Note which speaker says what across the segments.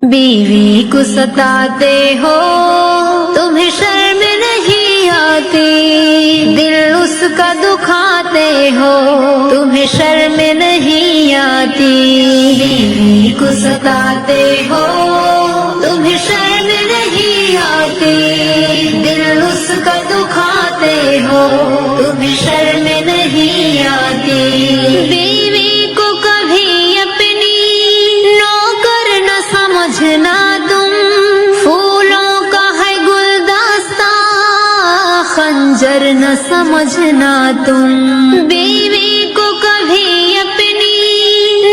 Speaker 1: بیوی کو ستاتے ہو تمہیں شرم نہیں آتی، دل اس کا دکھاتے ہو تمہیں شرم نہیں آتی، بیوی کو ستاتے ہو تمہیں شرم نہیں آتی، دل اس کا دکھاتے ہو تمہیں شرم نہیں آتی، بیوی کو کبھی اپنی نوکر نہ سمجھنا تم، پھولوں کا ہے گلدستہ خنجر نہ سمجھنا تم، بیوی کو کبھی اپنی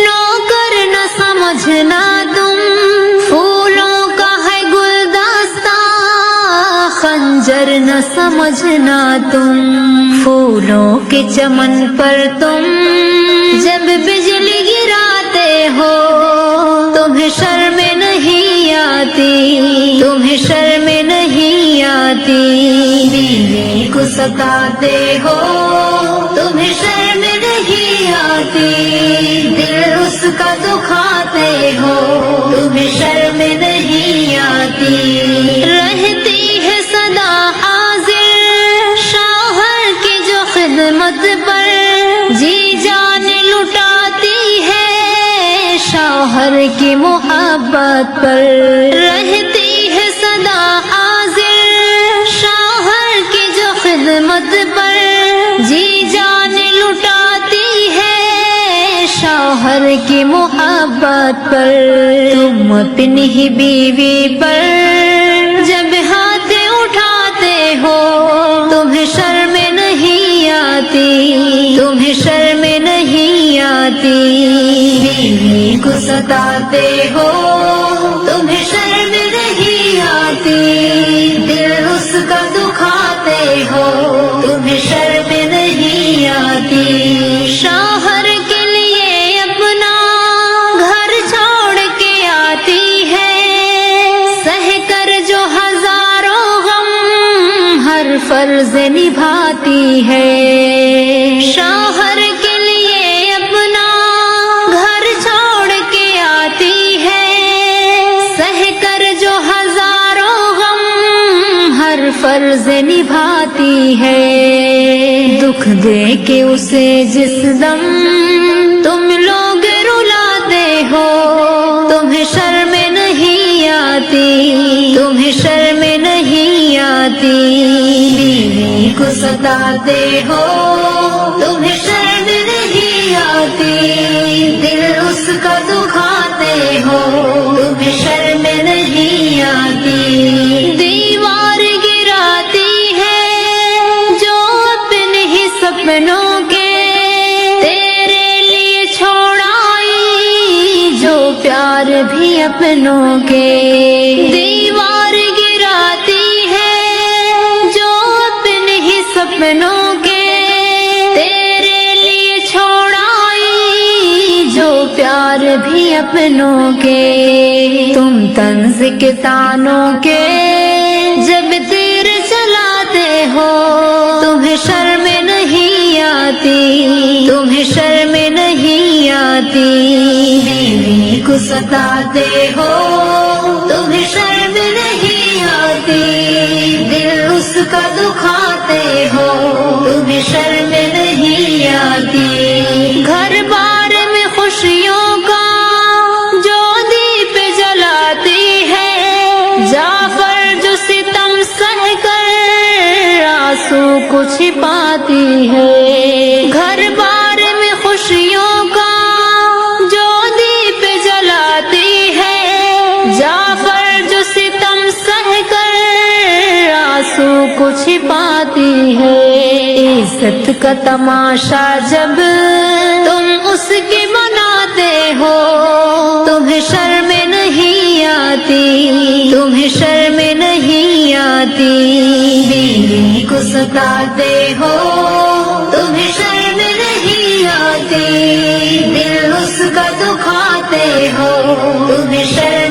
Speaker 1: نوکر نہ سمجھنا تم، پھولوں کا ہے گلدستہ خنجر نہ سمجھنا تم، پھولوں کے چمن پر تم جب بجلی گراتے ہو تمہیں شرم نہیں آتی، تمہیں شرم نہیں آتی، بیوی کو ستاتے ہو تمہیں شرم نہیں آتی، دل اس کا دکھاتے ہو تمہیں شرم نہیں آتی، رہتی ہے سدا حاضر شوہر کی جو خدمت پر، جی جان لٹاتی ہے شوہر کی محبت پر، رہتی ہے سدا حاضر شوہر کی جو خدمت پر، جی جان لٹاتی ہے شوہر کی محبت پر، تم اپنی ہی بیوی پر جب ہاتھ اٹھاتے ہو تمہیں شرم نہیں آتی، تمہیں شرم نہیں آتی، بیوی کو ستاتے ہو تمہیں شرم نہیں آتی، دل اس کا دکھاتے ہو تمہیں شرم نہیں آتی، شوہر کے لیے اپنا گھر چھوڑ کے آتی ہے، سہ کر جو ہزاروں غم ہر فرض نبھاتی ہے، شوہر کے لیے اپنا گھر چھوڑ کے آتی ہے، سہ کر جو ہزاروں غم ہر فرض نبھاتی ہے، دکھ دے کے اسے جس دم تم لوگ رلاتے ہو تمہیں شرم نہیں آتی، تمہیں شرم نہیں آتی، بیوی کو ستاتے ہو تمہیں شرم نہیں آتی، دل اس کا دکھاتے ہو تمہیں شرم نہیں آتی، دیوار گراتی ہے جو اپنے ہی سپنوں کے، تیرے لیے چھوڑائی جو پیار بھی اپنوں کے، دیوار گراتی ہے جو اپنے ہی سپنوں کے، تیرے لیے چھوڑائی جو پیار بھی اپنوں کے، تم طنز کے تانوں کے جب تیر چلاتے ہو تمہیں شرم نہیں آتی، تمہیں شرم نہیں آتی، بیوی کو ستاتے ہو تمہیں شرم نہیں آتی، دل اس کا دکھاتے ہو تمہیں شرم نہیں آتی، گھر بار میں خوشیوں کا جو دیپ جلاتی ہے، جعفر جو ستم سہ کر آنسو کو چھپاتی ہے، گھر بار میں خوشیوں کا جو دیپ جلاتی ہے، جعفر جو ستم سہ کر آنسو کو چھپاتی ہے، عزت کا تماشا جب تم اس کی بناتے ہو تمہیں شرم نہیں آتی، تمہیں شرم نہیں آتی، بیوی کو ستاتے ہو تمہیں شرم نہیں آتی، دل اس کا دکھاتے ہو تمہیں شرم